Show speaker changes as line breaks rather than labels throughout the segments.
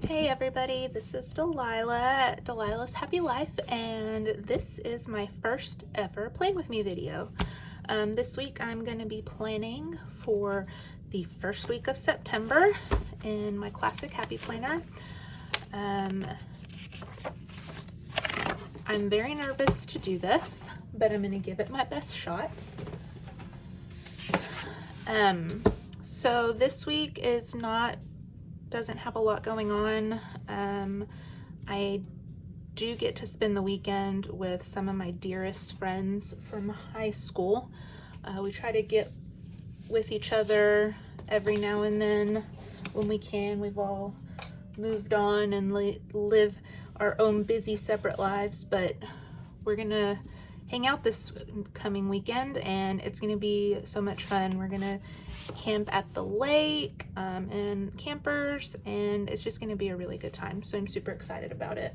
Hey everybody, this is Delilah at Delilah's Happy Life, and this is my first ever Plan With Me video. This week I'm going to be planning for the first week of September in my classic Happy Planner. I'm very nervous to do this, but I'm going to give it my best shot. So this week doesn't have a lot going on. I do get to spend the weekend with some of my dearest friends from high school. We try to get with each other every now and then when we can. We've all moved on and live our own busy separate lives, but we're gonna hang out this coming weekend and it's gonna be so much fun. We're gonna camp at the lake and campers, and it's just gonna be a really good time. So I'm super excited about it.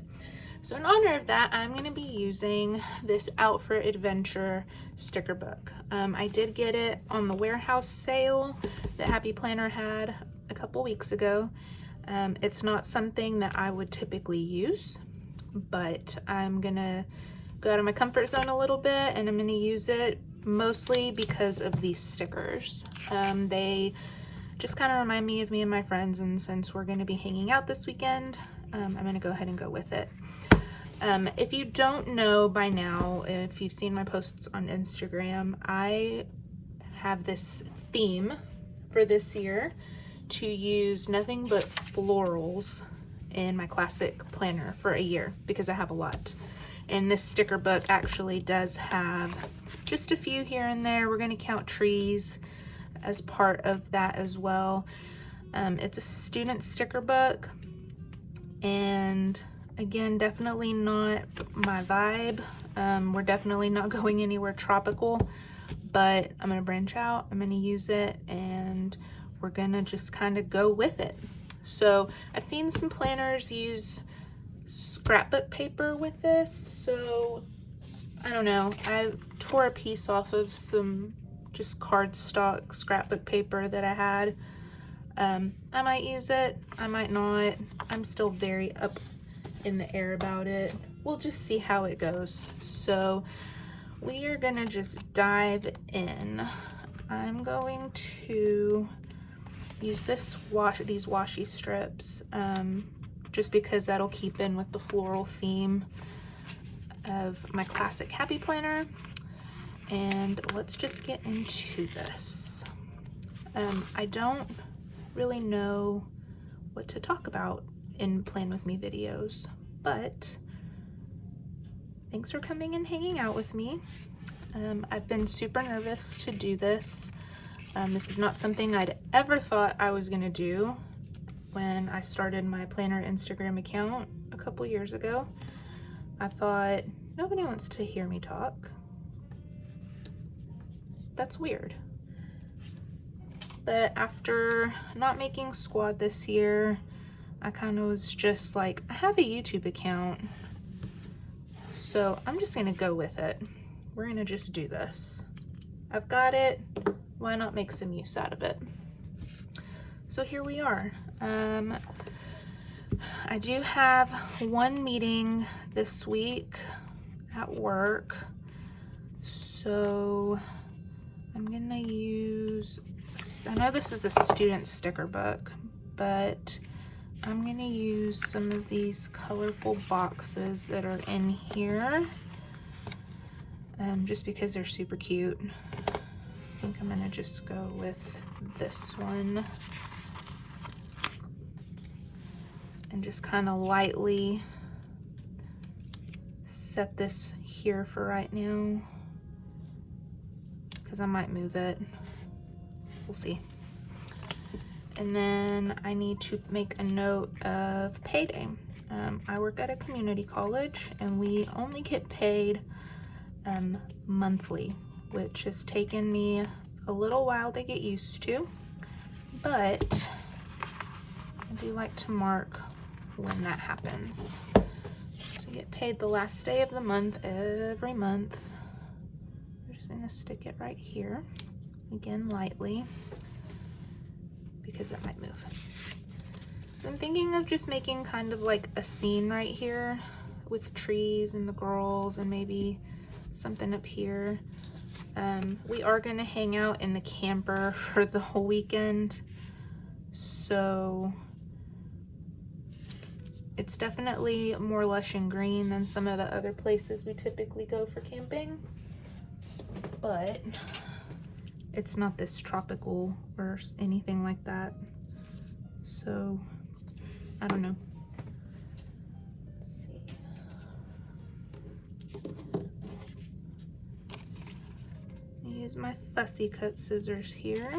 So in honor of that, I'm gonna be using this Out for Adventure sticker book. I did get it on the warehouse sale that Happy Planner had a couple weeks ago. It's not something that I would typically use, but I'm gonna go out of my comfort zone a little bit and I'm gonna use it mostly because of these stickers. They just kind of remind me of me and my friends, and since we're gonna be hanging out this weekend, I'm gonna go ahead and go with it. If you don't know by now, if you've seen my posts on Instagram, I have this theme for this year to use nothing but florals in my classic planner for a year because I have a lot. And this sticker book actually does have just a few here and there. We're going to count trees as part of that as well. It's a student sticker book, and again, definitely not my vibe. We're definitely not going anywhere tropical, but I'm going to branch out. I'm going to use it, and we're going to just kind of go with it. So I've seen some planners use scrapbook paper with this, so I don't know. I tore a piece off of some just cardstock scrapbook paper that I had. I might use it, I might not. I'm still very up in the air about it. We'll just see how it goes. So we are gonna just dive in. I'm going to use these washi strips just because that'll keep in with the floral theme of my classic Happy Planner. And let's just get into this. I don't really know what to talk about in Plan With Me videos, but thanks for coming and hanging out with me. I've been super nervous to do this. This is not something I'd ever thought I was gonna do when I started my planner Instagram account a couple years ago. I thought, nobody wants to hear me talk. That's weird. But after not making squad this year, I kind of was just like, I have a YouTube account, so I'm just gonna go with it. We're gonna just do this. I've got it, why not make some use out of it? So here we are. I do have one meeting this week at work, so I'm gonna use, I know this is a student sticker book, but I'm gonna use some of these colorful boxes that are in here, just because they're super cute. I think I'm gonna just go with this one and just kind of lightly set this here for right now, because I might move it. We'll see. And then I need to make a note of payday. I work at a community college and we only get paid monthly, which has taken me a little while to get used to, but I do like to mark when that happens. So you get paid the last day of the month every month. I'm just gonna stick it right here, again lightly, because it might move. I'm thinking of just making kind of like a scene right here with trees and the girls and maybe something up here. We are gonna hang out in the camper for the whole weekend, so it's definitely more lush and green than some of the other places we typically go for camping, but it's not this tropical or anything like that, so I don't know. Let's see. Use my fussy cut scissors here.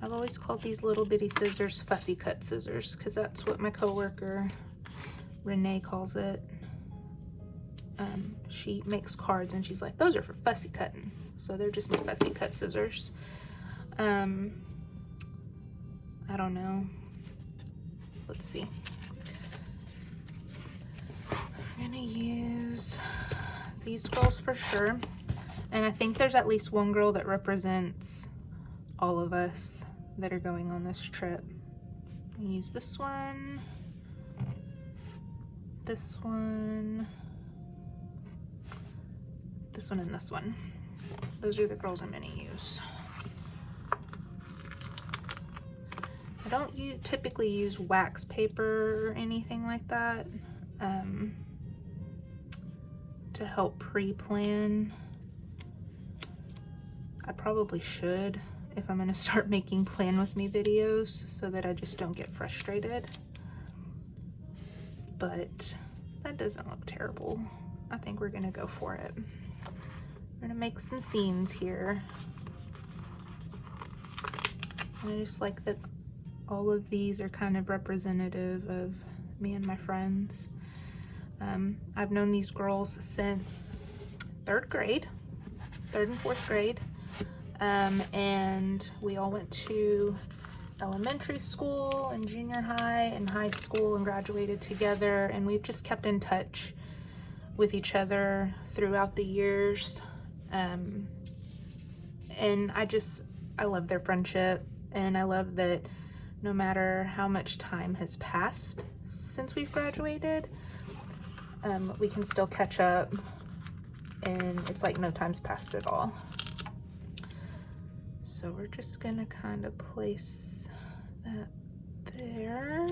I've always called these little bitty scissors fussy cut scissors because that's what my coworker Renee calls it. She makes cards and she's like, those are for fussy cutting. So they're just my fussy cut scissors. I don't know. Let's see. I'm gonna use these girls for sure. And I think there's at least one girl that represents all of us that are going on this trip. I use this one, this one, this one, and this one. Those are the girls I'm gonna use. I don't typically use wax paper or anything like that to help pre-plan. I probably should if I'm gonna start making plan with me videos so that I just don't get frustrated. But that doesn't look terrible. I think we're gonna go for it. We're gonna make some scenes here. And I just like that all of these are kind of representative of me and my friends. I've known these girls since 3rd grade, 3rd and 4th grade. And we all went to elementary school and junior high and high school and graduated together, and we've just kept in touch with each other throughout the years. And I love their friendship, and I love that no matter how much time has passed since we've graduated, we can still catch up, and it's like no time's passed at all. So we're just gonna kind of place that there.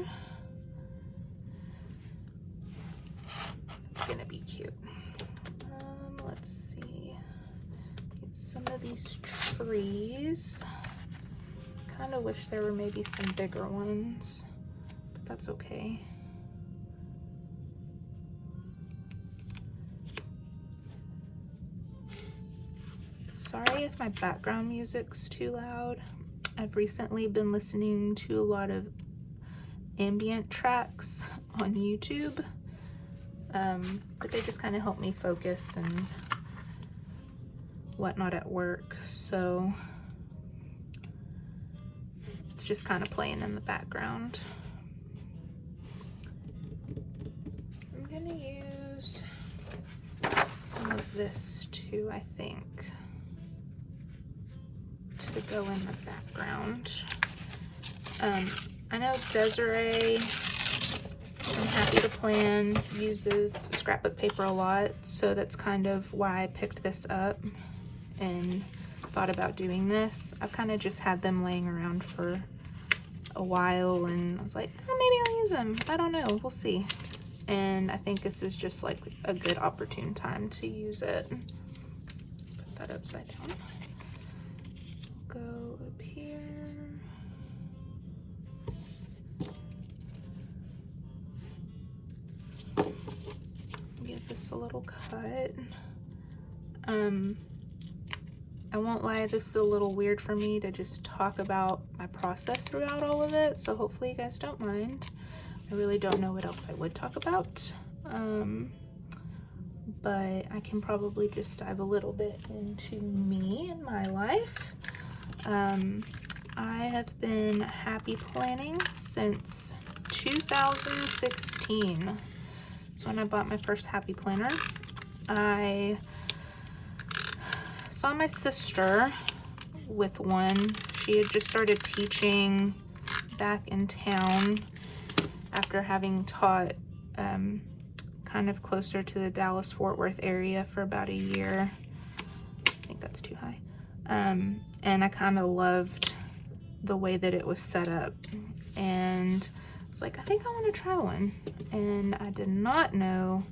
It's gonna be cute. Let's see. Get some of these trees. Kind of wish there were maybe some bigger ones, but that's okay. Sorry if my background music's too loud. I've recently been listening to a lot of ambient tracks on YouTube, but they just kind of help me focus and whatnot at work, so it's just kind of playing in the background. I'm gonna use some of this too, I think, to go in the background. I know Desiree from Happy to Plan uses scrapbook paper a lot, so that's kind of why I picked this up and thought about doing this. I've kind of just had them laying around for a while, and I was like, oh, maybe I'll use them. I don't know, we'll see. And I think this is just like a good opportune time to use it. Put that upside down. Go up here. Give this a little cut. I won't lie, this is a little weird for me to just talk about my process throughout all of it, so hopefully you guys don't mind. I really don't know what else I would talk about, but I can probably just dive a little bit into me and my life. I have been happy planning since 2016. That's when I bought my first happy planner. I saw my sister with one. She had just started teaching back in town after having taught kind of closer to the Dallas-Fort Worth area for about a year. I think that's too high. And I kind of loved the way that it was set up. And I was like, I think I want to try one. And I did not know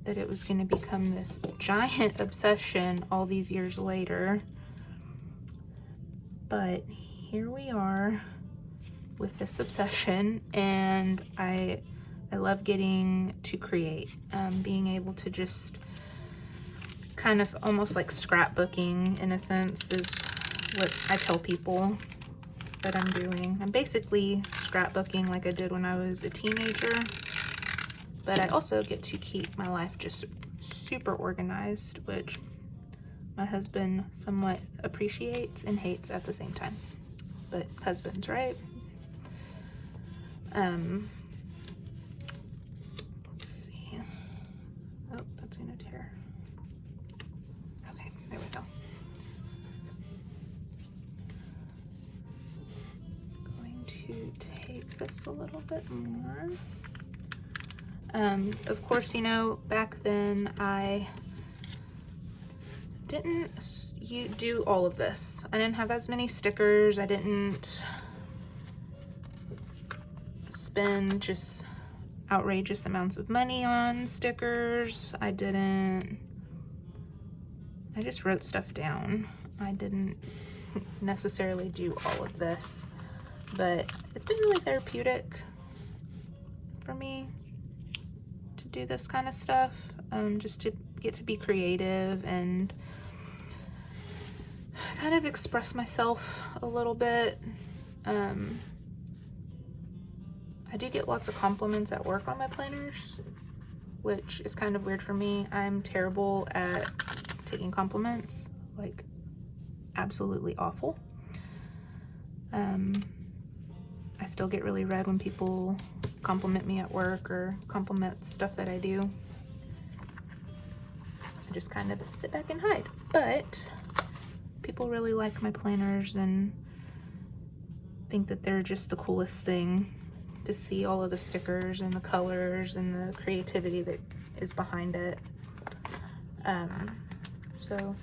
that it was going to become this giant obsession all these years later. But here we are with this obsession, and I love getting to create. Being able to just kind of almost like scrapbooking in a sense is what I tell people that I'm doing. I'm basically scrapbooking like I did when I was a teenager, but I also get to keep my life just super organized, which my husband somewhat appreciates and hates at the same time. But husbands, right? Let's see. Oh, that's gonna tear. Okay, there we go. Going to tape this a little bit more. Of course, you know, back then I didn't do all of this. I didn't have as many stickers. I didn't spend just outrageous amounts of money on stickers. I just wrote stuff down. I didn't necessarily do all of this, but it's been really therapeutic for me to do this kind of stuff, just to get to be creative and kind of express myself a little bit. I do get lots of compliments at work on my planners, which is kind of weird for me. I'm terrible at taking compliments, like absolutely awful. I still get really red when people compliment me at work or compliment stuff that I do. I just kind of sit back and hide. But people really like my planners and think that they're just the coolest thing to see all of the stickers and the colors and the creativity that is behind it. So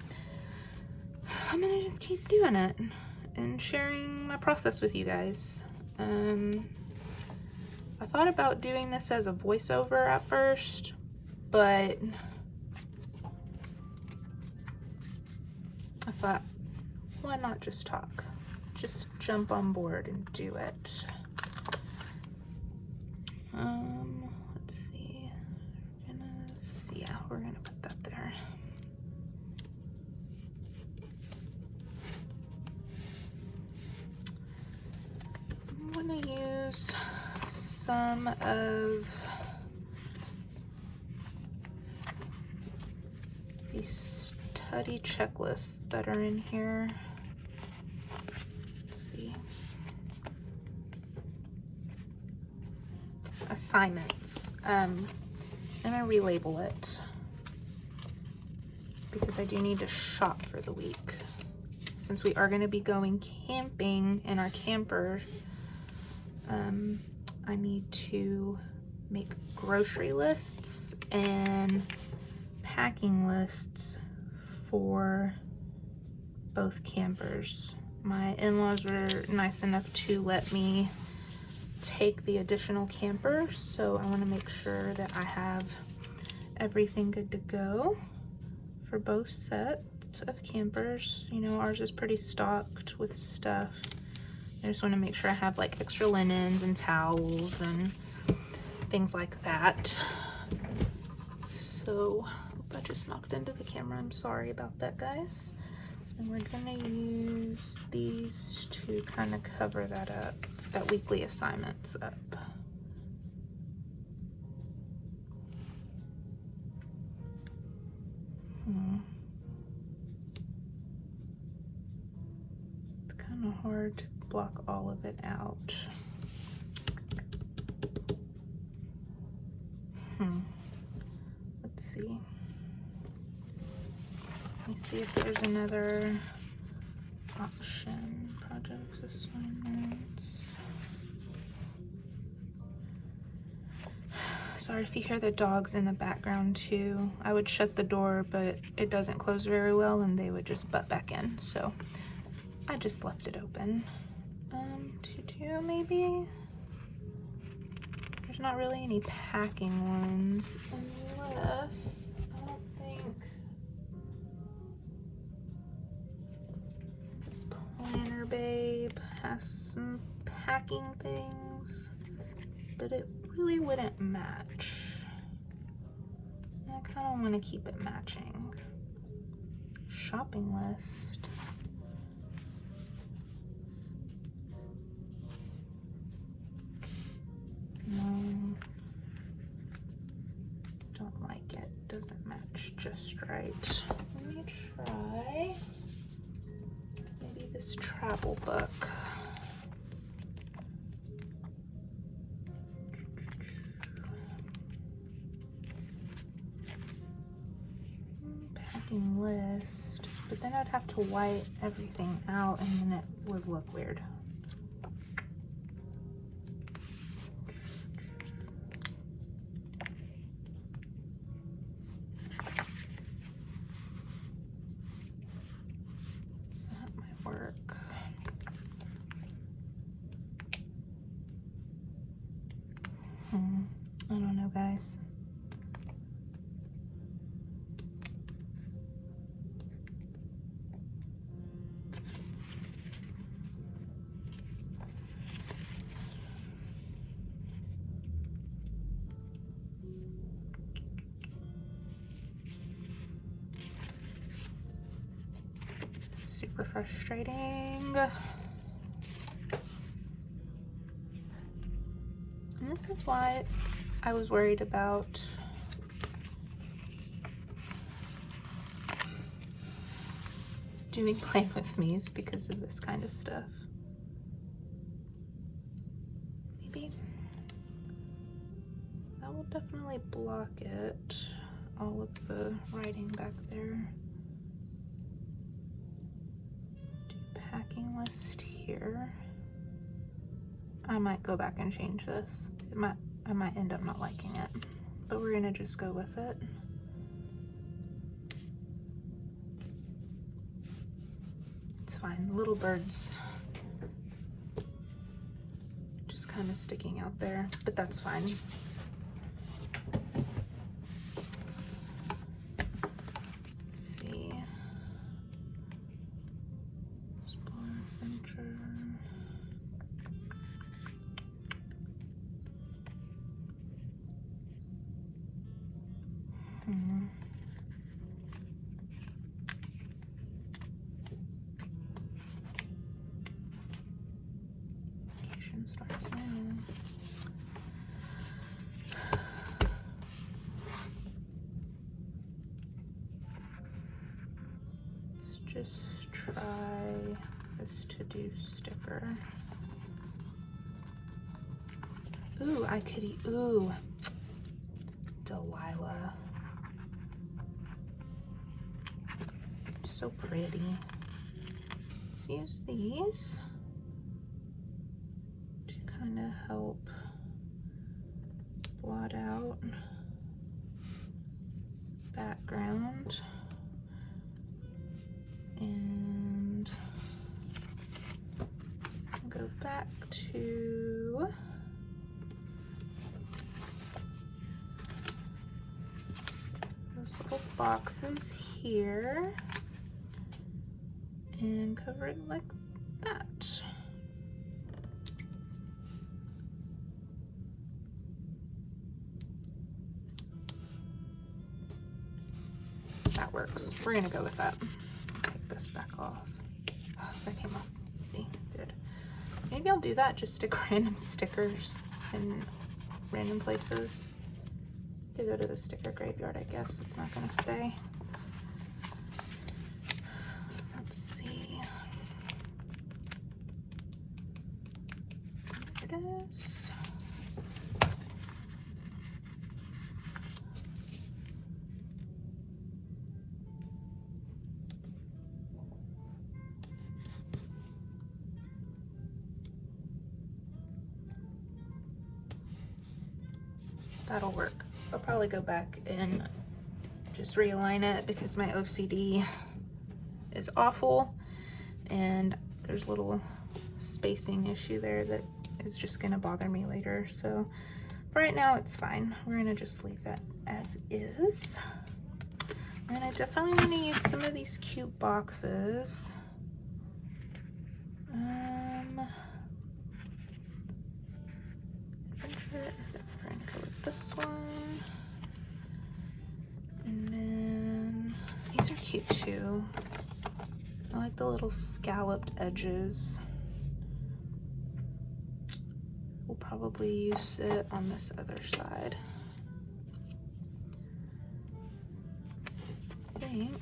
I'm gonna just keep doing it and sharing my process with you guys. I thought about doing this as a voiceover at first, but I thought, why not just talk? Just jump on board and do it. Let's see. Yeah, we're gonna put that there. I'm gonna use some of these study checklists that are in here. Let's see. Assignments. I'm gonna relabel it because I do need to shop for the week. Since we are gonna be going camping in our camper, I need to make grocery lists and packing lists for both campers. My in-laws were nice enough to let me take the additional camper, so I want to make sure that I have everything good to go for both sets of campers. You know, ours is pretty stocked with stuff. I just want to make sure I have like extra linens and towels and things like that. So I just knocked into the camera. I'm sorry about that, guys. And we're gonna use these to kind of cover that up, that weekly assignments up. It's kind of hard to block all of it out. Let's see. Let me see if there's another option. Projects, assignments. Sorry if you hear the dogs in the background too. I would shut the door, but it doesn't close very well and they would just butt back in. So I just left it open. Tutu maybe? There's not really any packing ones unless, I don't think, this Planner Babe has some packing things, but it really wouldn't match. I kind of want to keep it matching. Shopping list. No, don't like it. Doesn't match just right. Let me try maybe this travel book. Packing list, but then I'd have to white everything out and then it would look weird. I don't know, guys. Super frustrating. And this is why I was worried about doing Plan With Me's because of this kind of stuff. Maybe that will definitely block it, all of the writing back there. Do packing list here. I might go back and change this. I might end up not liking it, but we're gonna just go with it. It's fine. The little birds just kind of sticking out there, but that's fine. Let's see. Explorer Adventure. Vacation starts now. Let's just try this to-do sticker. Ooh, I could eat, ooh, Delilah. So pretty. Let's use these to kind of help blot out background. And go back to those little boxes here and cover it like that. That works. We're gonna go with that. Take this back off. Oh, that came off. See, good. Maybe I'll do that, just stick random stickers in random places. To go to the sticker graveyard, I guess. It's not gonna stay. Let's see. There it is. that'll work. I'll probably go back and just realign it because my OCD is awful and there's a little spacing issue there that is just gonna bother me later. So for right now, it's fine. We're gonna just leave that as is. And I definitely want to use some of these cute boxes. Adventure, is it? We're gonna go with this one. And then these are cute too. I like the little scalloped edges. We'll probably use it on this other side. I think.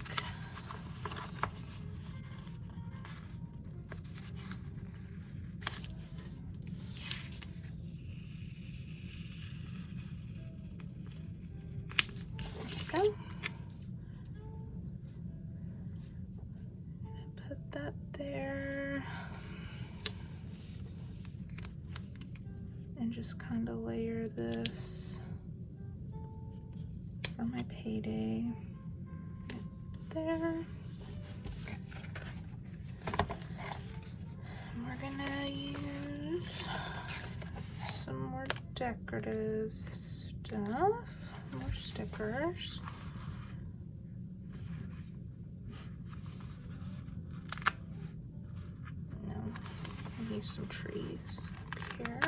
There we go. Put that there. And just kind of layer this for my payday. There. And we're gonna use some more decorative stuff, more stickers. No, I'll use some trees up here.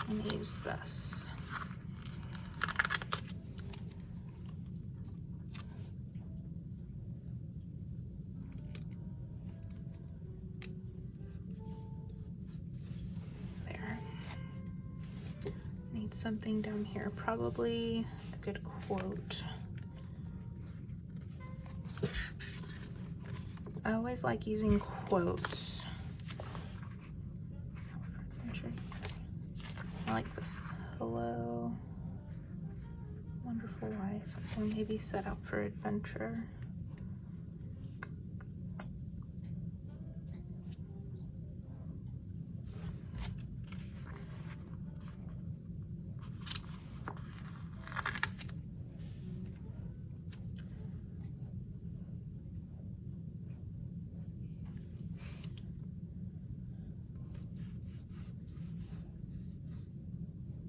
And use this. There. Need something down here, probably a good quote. I always like using quotes. I like this. Hello, wonderful life. Or maybe set out for adventure.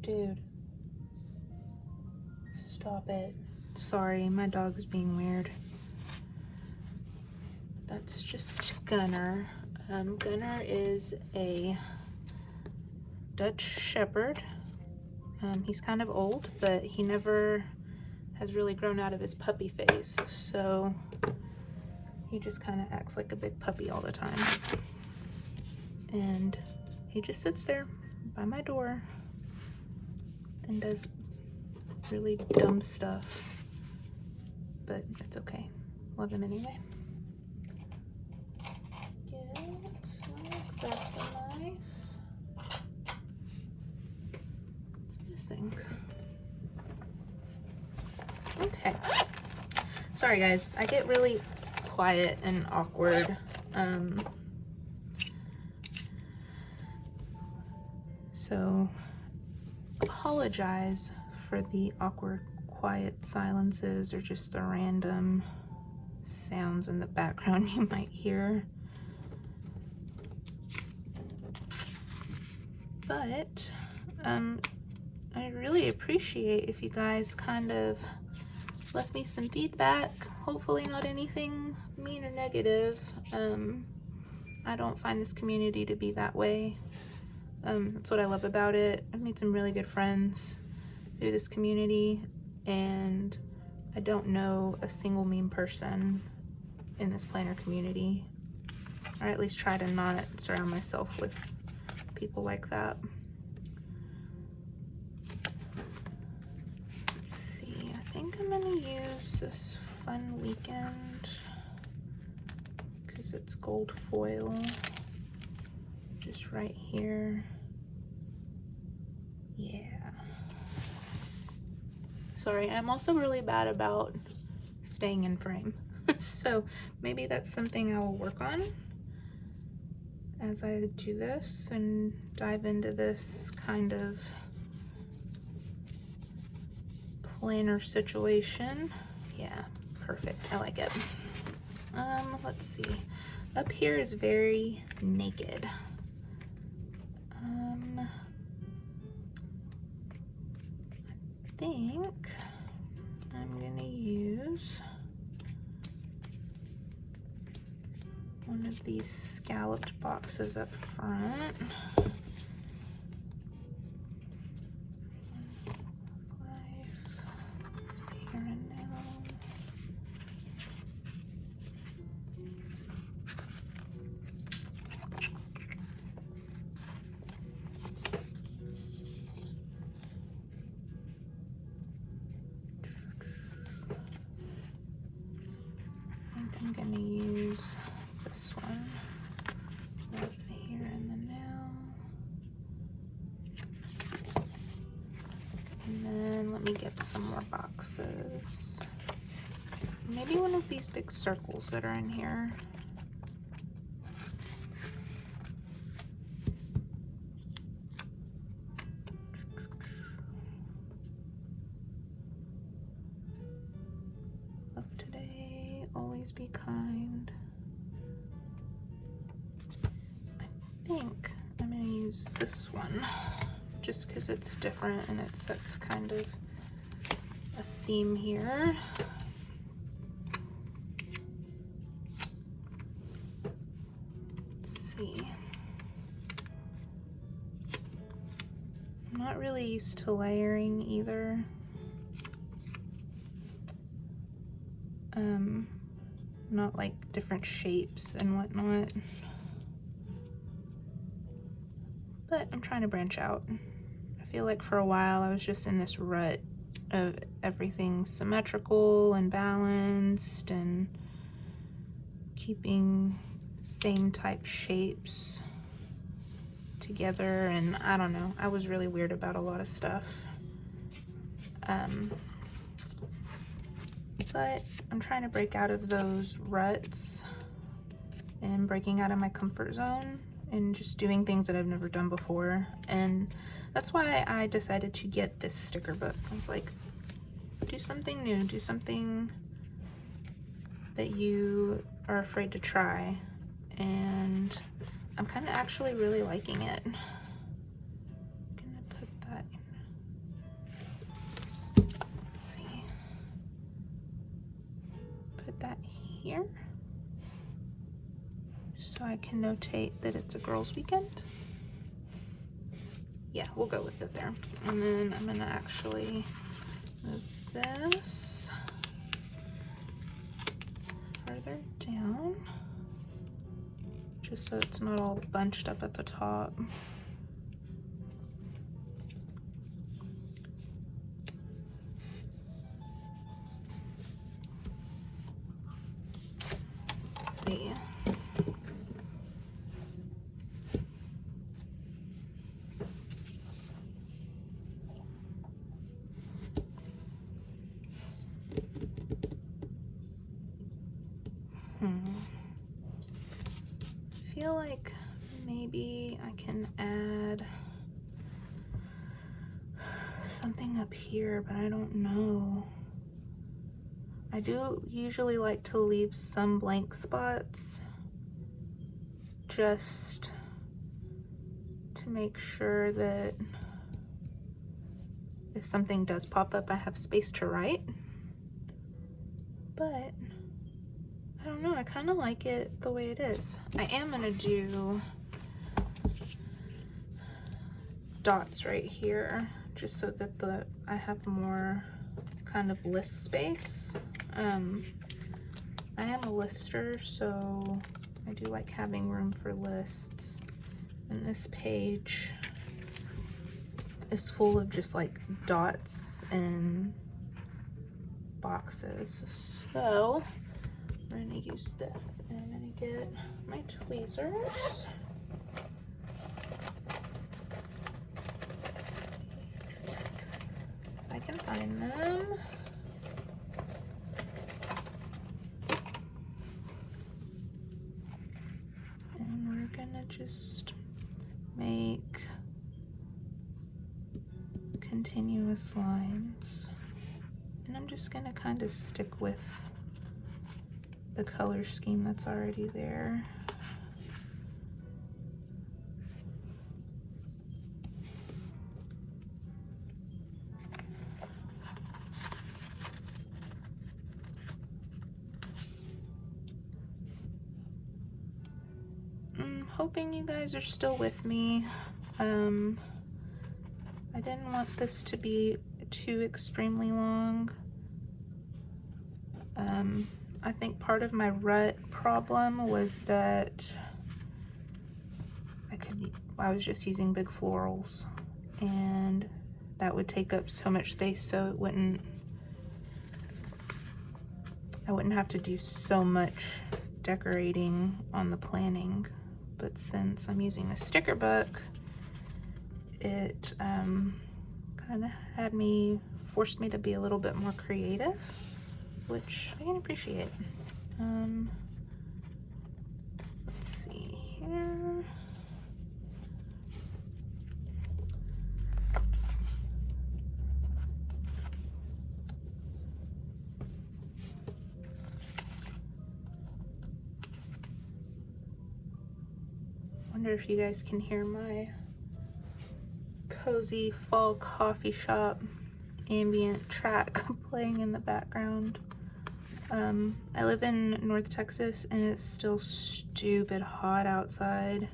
Dude, stop it. Sorry, my dog's being weird. That's just Gunner. Gunner is a Dutch Shepherd. He's kind of old, but he never has really grown out of his puppy phase, so he just kind of acts like a big puppy all the time. And he just sits there by my door and does really dumb stuff, but it's okay. Love him anyway. Get an X-Acto knife. It's missing. Okay. Sorry guys, I get really quiet and awkward. So apologize for the awkward quiet silences or just the random sounds in the background you might hear. But I really appreciate if you guys kind of left me some feedback. Hopefully not anything mean or negative. I don't find this community to be that way. That's what I love about it. I've made some really good friends through this community, and I don't know a single mean person in this planner community, or at least try to not surround myself with people like that. Let's see, I think I'm gonna use this Fun Weekend because it's gold foil. Just right here. Yeah. Sorry, I'm also really bad about staying in frame. So maybe that's something I will work on as I do this and dive into this kind of planner situation. Yeah, perfect. I like it. Let's see. Up here is very naked. I think I'm gonna use one of these scalloped boxes up front. Here and now. I think I'm gonna use this one right here in the now. And then let me get some more boxes. Maybe one of these big circles that are in here. Love today, always be kind. I think I'm gonna use this one just because it's different and it sets kind of a theme here. Let's see. I'm not really used to layering either. Not like different shapes and whatnot. But I'm trying to branch out. I feel like for a while I was just in this rut of everything symmetrical and balanced and keeping same type shapes together, and I don't know, I was really weird about a lot of stuff. But I'm trying to break out of those ruts and breaking out of my comfort zone and just doing things that I've never done before. And that's why I decided to get this sticker book. I was like, do something new, do something that you are afraid to try. And I'm kind of actually really liking it. I'm gonna put that in. Let's see. Put that here so I can notate that it's a girls' weekend. Yeah, we'll go with it there. And then I'm gonna actually move this further down just so it's not all bunched up at the top. Let's see. I feel like maybe I can add something up here, but I don't know. I do usually like to leave some blank spots just to make sure that if something does pop up, I have space to write. But I don't know, I kind of like it the way it is. I am gonna do dots right here just so that I have more kind of list space. I am a lister, so I do like having room for lists. And this page is full of just like dots and boxes. So we're gonna use this, and I'm gonna get my tweezers. If I can find them. make continuous lines. And I'm just gonna kind of stick with the color scheme that's already there. I'm hoping you guys are still with me. I didn't want this to be too extremely long. I think part of my rut problem was that I was just using big florals, and that would take up so much space, so I wouldn't have to do so much decorating on the planning. But since I'm using a sticker book, it kind of forced me to be a little bit more creative, which I can appreciate. Let's see here. Wonder if you guys can hear my cozy fall coffee shop ambient track playing in the background. I live in North Texas and it's still stupid hot outside.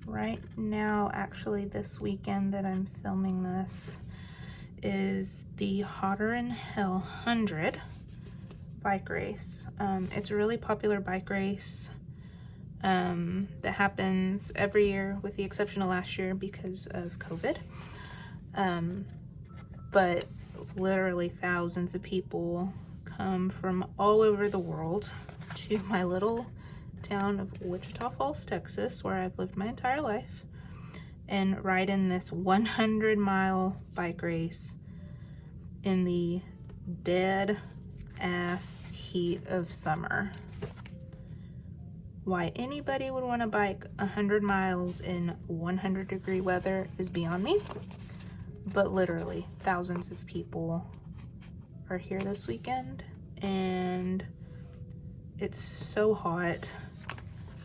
Right now, actually this weekend that I'm filming this is the Hotter in Hell 100 bike race. It's a really popular bike race that happens every year with the exception of last year because of COVID. But literally thousands of people come from all over the world to my little town of Wichita Falls, Texas, where I've lived my entire life, and ride in this 100-mile bike race in the dead ass heat of summer. Why anybody would want to bike 100 miles in 100-degree weather is beyond me. But literally thousands of people are here this weekend, and it's so hot,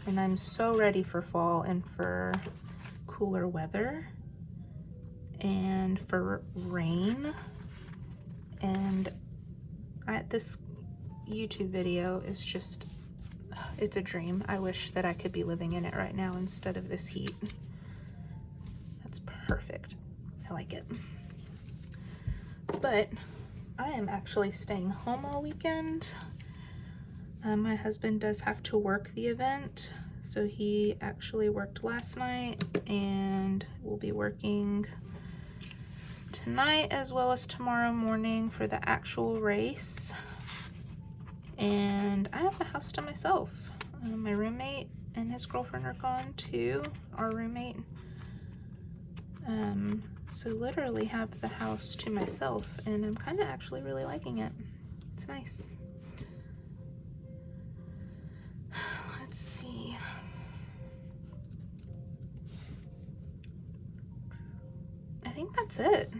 and I'm so ready for fall and for cooler weather and for rain. And this YouTube video is just, it's a dream. I wish that I could be living in it right now instead of this heat. That's perfect. I like it. But I am actually staying home all weekend. My husband does have to work the event, so he actually worked last night and will be working tonight as well as tomorrow morning for the actual race. And I have the house to myself. My roommate and his girlfriend are gone too, our roommate. So literally have the house to myself, and I'm kind of actually really liking it. It's nice. Let's see. I think that's it.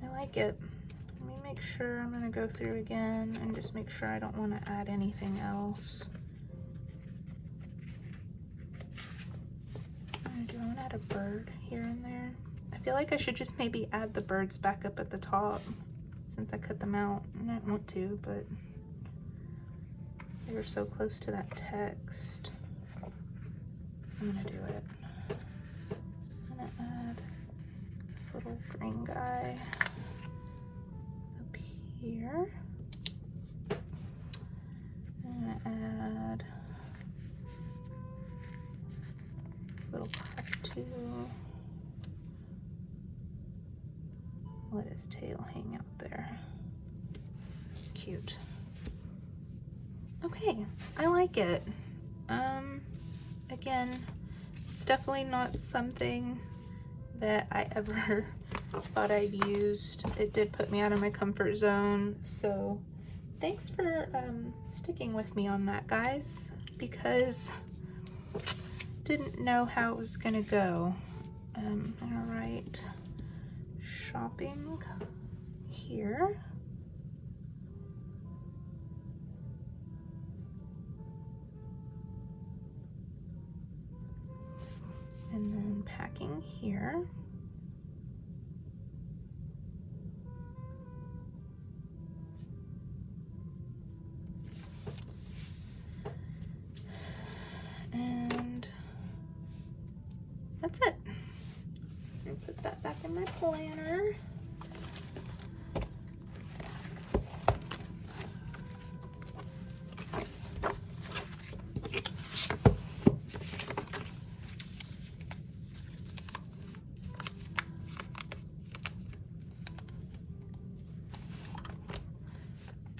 I like it. Let me make sure. I'm gonna go through again and just make sure I don't want to add anything else. Do I want to add a bird here and there? I feel like I should just maybe add the birds back up at the top since I cut them out. I don't want to, but they were so close to that text. I'm gonna do it. I'm gonna add this little green guy up here. I'm gonna add this little cockatoo. Let his tail hang out there. Cute. Okay, I like it. Again, it's definitely not something that I ever thought I'd used. It did put me out of my comfort zone, so thanks for sticking with me on that, guys, because didn't know how it was gonna go. I'm gonna write shopping here. And then packing here. And that's it. I'm gonna put that back in my planner.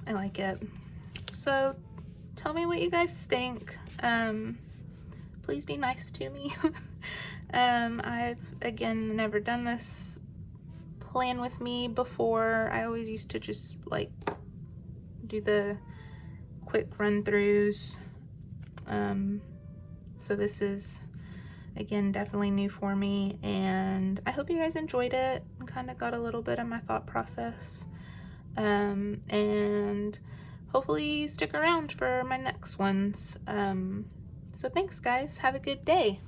I like it. So tell me what you guys think. Please be nice to me. I've, again, never done this plan with me before. I always used to just like do the quick run-throughs. So this is, again, definitely new for me, and I hope you guys enjoyed it and kind of got a little bit of my thought process. And hopefully stick around for my next ones. So thanks, guys. Have a good day.